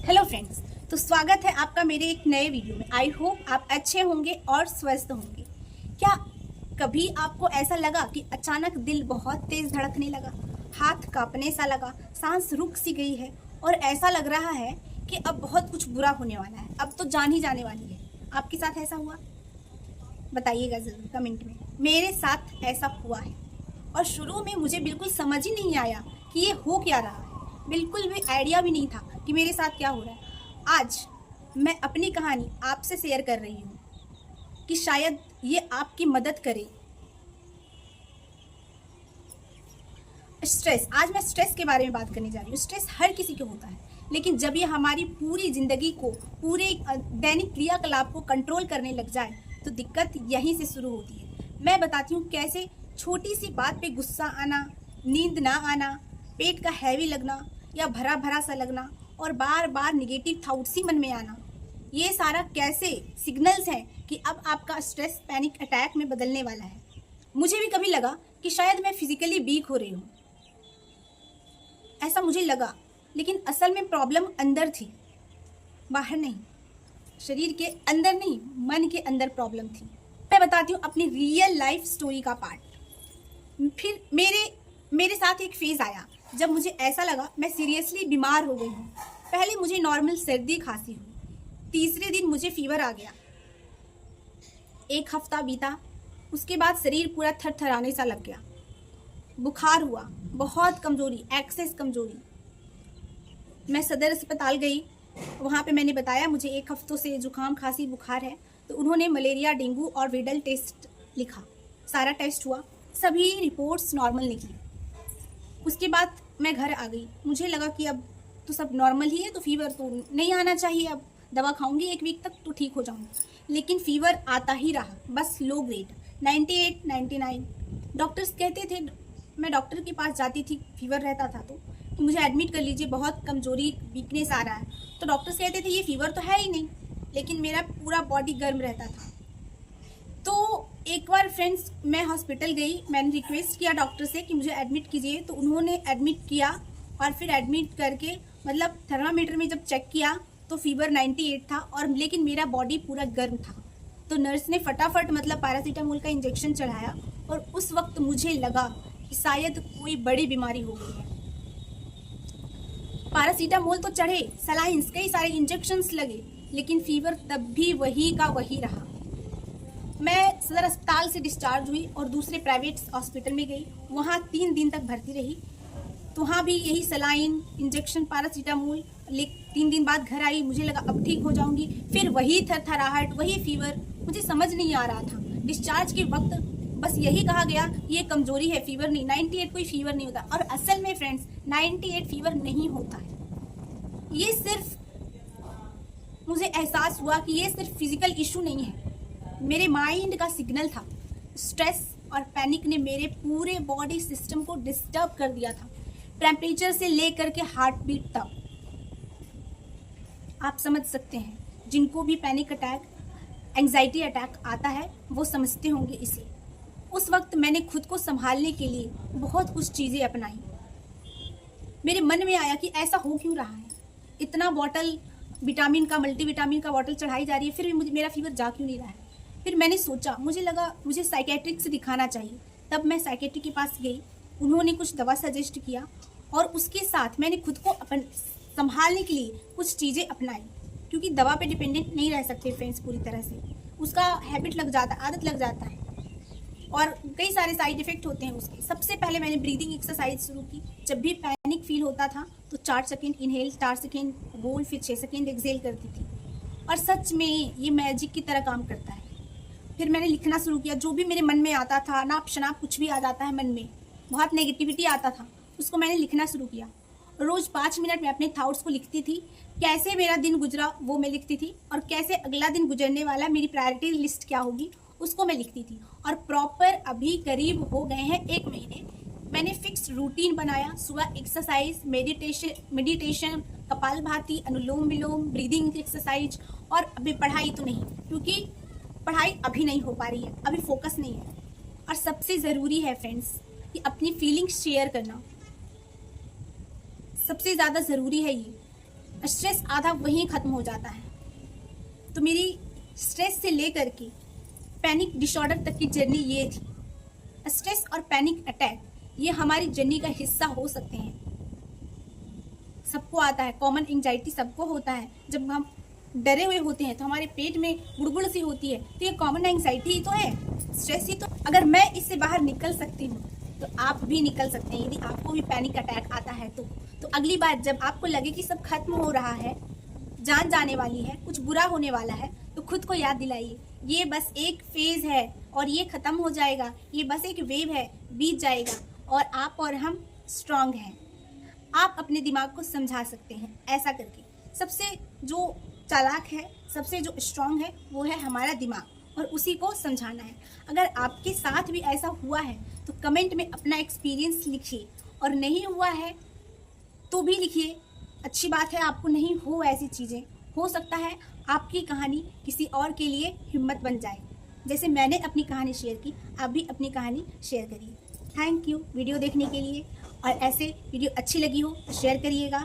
Hello friends, तो स्वागत है आपका मेरे एक नए वीडियो में। आई होप आप अच्छे होंगे और स्वस्थ होंगे। क्या कभी आपको ऐसा लगा कि अचानक दिल बहुत तेज धड़कने लगा, हाथ कांपने सा लगा, सांस रुक सी गई है और ऐसा लग रहा है कि अब बहुत कुछ बुरा होने वाला है, अब तो जान ही जाने वाली है। आपके साथ ऐसा हुआ? बताइएगा ज़रूर कमेंट में। मेरे साथ ऐसा हुआ है और शुरू में मुझे बिल्कुल समझ ही नहीं आया कि ये हो क्या रहा है। बिल्कुल भी आइडिया भी नहीं था कि मेरे साथ क्या हो रहा है। आज मैं अपनी कहानी आपसे शेयर कर रही हूँ कि शायद ये आपकी मदद करे। स्ट्रेस, आज मैं स्ट्रेस के बारे में बात करने जा रही हूँ। स्ट्रेस हर किसी को होता है, लेकिन जब ये हमारी पूरी जिंदगी को, पूरे दैनिक क्रियाकलाप को कंट्रोल करने लग जाए तो दिक्कत यहीं से शुरू होती है। मैं बताती हूँ कैसे छोटी सी बात पे गुस्सा आना, नींद ना आना, पेट का हैवी लगना या भरा भरा सा लगना और बार बार निगेटिव थॉट्स ही मन में आना, ये सारा कैसे सिग्नल्स हैं कि अब आपका स्ट्रेस पैनिक अटैक में बदलने वाला है। मुझे भी कभी लगा कि शायद मैं फिजिकली वीक हो रही हूँ, ऐसा मुझे लगा, लेकिन असल में प्रॉब्लम अंदर थी, बाहर नहीं। शरीर के अंदर नहीं, मन के अंदर प्रॉब्लम थी। मैं बताती हूँ अपनी रियल लाइफ स्टोरी का पार्ट। फिर मेरे साथ एक फेज आया जब मुझे ऐसा लगा मैं सीरियसली बीमार हो गई हूँ। पहले मुझे नॉर्मल सर्दी खांसी हुई, तीसरे दिन मुझे फीवर आ गया। एक हफ्ता बीता, उसके बाद शरीर पूरा थरथराने सा लग गया, बुखार हुआ, बहुत कमजोरी, एक्सेस कमजोरी। मैं सदर अस्पताल गई, वहाँ पे मैंने बताया मुझे 1 हफ्तों से जुकाम खांसी बुखार है, तो उन्होंने मलेरिया डेंगू और विडल टेस्ट लिखा। सारा टेस्ट हुआ, सभी रिपोर्ट्स नॉर्मल निकली। उसके बाद मैं घर आ गई। मुझे लगा कि अब तो सब नॉर्मल ही है, तो फीवर तो नहीं आना चाहिए, अब दवा खाऊंगी 1 वीक तक तो ठीक हो जाऊंगी। लेकिन फीवर आता ही रहा, बस लो ग्रेड 98 99। डॉक्टर्स कहते थे, मैं डॉक्टर के पास जाती थी, फीवर रहता था तो मुझे एडमिट कर लीजिए, बहुत कमजोरी वीकनेस आ रहा है। तो डॉक्टर्स कहते थे ये फीवर तो है ही नहीं, लेकिन मेरा पूरा बॉडी गर्म रहता था। तो एक बार फ्रेंड्स मैं हॉस्पिटल गई, मैंने रिक्वेस्ट किया डॉक्टर से कि मुझे एडमिट कीजिए, तो उन्होंने एडमिट किया और फिर एडमिट करके मतलब थर्मामीटर में जब चेक किया तो फीवर 98 था, और लेकिन मेरा बॉडी पूरा गर्म था। तो नर्स ने फटाफट मतलब पैरासीटामोल का इंजेक्शन चढ़ाया और उस वक्त मुझे लगा कि शायद कोई बड़ी बीमारी हो गई है। पैरासीटामोल तो चढ़े, सलाइंस, कई सारे इंजेक्शंस लगे, लेकिन फीवर तब भी वही का वही रहा। मैं सदर अस्पताल से डिस्चार्ज हुई और दूसरे प्राइवेट हॉस्पिटल में गई, वहाँ 3 दिन तक भर्ती रही। तो वहाँ भी यही सलाइन, इंजेक्शन, पैरासीटामोल। 3 दिन बाद घर आई, मुझे लगा अब ठीक हो जाऊंगी, फिर वही थरथराहट, वही फीवर। मुझे समझ नहीं आ रहा था। डिस्चार्ज के वक्त बस यही कहा गया ये कमजोरी है, फीवर नहीं, 98 कोई फीवर नहीं होता। और असल में फ्रेंड्स 98 फीवर नहीं होता है। ये सिर्फ मुझे एहसास हुआ कि ये सिर्फ फिजिकल इशू नहीं है, मेरे माइंड का सिग्नल था। स्ट्रेस और पैनिक ने मेरे पूरे बॉडी सिस्टम को डिस्टर्ब कर दिया था, टेम्परेचर से लेकर के हार्ट बीट तक। आप समझ सकते हैं, जिनको भी पैनिक अटैक, एंजाइटी अटैक आता है वो समझते होंगे इसे। उस वक्त मैंने खुद को संभालने के लिए बहुत कुछ चीज़ें अपनाई। मेरे मन में आया कि ऐसा हो क्यों रहा है, इतना बॉटल विटामिन का, मल्टीविटामिन का बॉटल चढ़ाई जा रही है, फिर भी मेरा फीवर जा क्यों नहीं रहा है। फिर मैंने सोचा, मुझे लगा मुझे साइकेट्रिक से दिखाना चाहिए। तब मैं साइकेट्रिक के पास गई, उन्होंने कुछ दवा सजेस्ट किया और उसके साथ मैंने खुद को संभालने के लिए कुछ चीज़ें अपनाई, क्योंकि दवा पे डिपेंडेंट नहीं रह सकते फ्रेंड्स पूरी तरह से। उसका हैबिट लग जाता है, आदत लग जाता है और कई सारे साइड इफेक्ट होते हैं उसके। सबसे पहले मैंने ब्रीदिंग एक्सरसाइज शुरू की। जब भी पैनिक फील होता था तो 4 सेकेंड इनहेल, 4 सेकेंड होल्ड, फिर 6 सेकेंड एक्सहेल करती थी, और सच में ये मैजिक की तरह काम करता है। फिर मैंने लिखना शुरू किया, जो भी मेरे मन में आता था, नाप शनाप कुछ भी आ जाता है मन में, बहुत नेगेटिविटी आता था, उसको मैंने लिखना शुरू किया। रोज़ 5 मिनट में अपने थाट्स को लिखती थी, कैसे मेरा दिन गुजरा वो मैं लिखती थी, और कैसे अगला दिन गुजरने वाला, मेरी प्रायोरिटी लिस्ट क्या होगी उसको मैं लिखती थी। और प्रॉपर अभी करीब हो गए हैं 1 महीने, मैंने फिक्स रूटीन बनाया। सुबह एक्सरसाइज, मेडिटेशन, कपालभाति, अनुलोम विलोम, ब्रीदिंग एक्सरसाइज, और अभी पढ़ाई तो नहीं, क्योंकि पढ़ाई अभी नहीं हो पा रही है, अभी फोकस नहीं है। और सबसे ज़रूरी है फ्रेंड्स कि अपनी फीलिंग्स शेयर करना, सबसे ज़्यादा ज़रूरी है ये। स्ट्रेस आधा वहीं ख़त्म हो जाता है। तो मेरी स्ट्रेस से लेकर के पैनिक डिसऑर्डर तक की जर्नी ये थी। स्ट्रेस और पैनिक अटैक ये हमारी जर्नी का हिस्सा हो सकते हैं। सबको आता है, कॉमन एंजाइटी सबको होता है। जब हम डरे हुए होते हैं तो हमारे पेट में गुड़गुड़ सी होती है, तो ये कॉमन एंजाइटी ही तो है, स्ट्रेस ही तो। अगर मैं इससे बाहर निकल सकती हूँ तो आप भी निकल सकते हैं। यदि आपको भी पैनिक अटैक आता है तो अगली बार जब आपको लगे कि सब खत्म हो रहा है, जान जाने वाली है, कुछ बुरा होने वाला है, तो खुद को याद दिलाइए ये बस एक फेज है और ये ख़त्म हो जाएगा, ये बस एक वेव है, बीत जाएगा और आप और हम स्ट्रांग हैं। आप अपने दिमाग को समझा सकते हैं ऐसा करके। सबसे जो चालाक है, सबसे जो स्ट्रांग है, वो है हमारा दिमाग और उसी को समझाना है। अगर आपके साथ भी ऐसा हुआ है तो कमेंट में अपना एक्सपीरियंस लिखिए, और नहीं हुआ है तो भी लिखिए। अच्छी बात है आपको नहीं हो ऐसी चीज़ें, हो सकता है आपकी कहानी किसी और के लिए हिम्मत बन जाए। जैसे मैंने अपनी कहानी शेयर की, आप भी अपनी कहानी शेयर करिए। थैंक यू वीडियो देखने के लिए, और ऐसे वीडियो अच्छी लगी हो तो शेयर करिएगा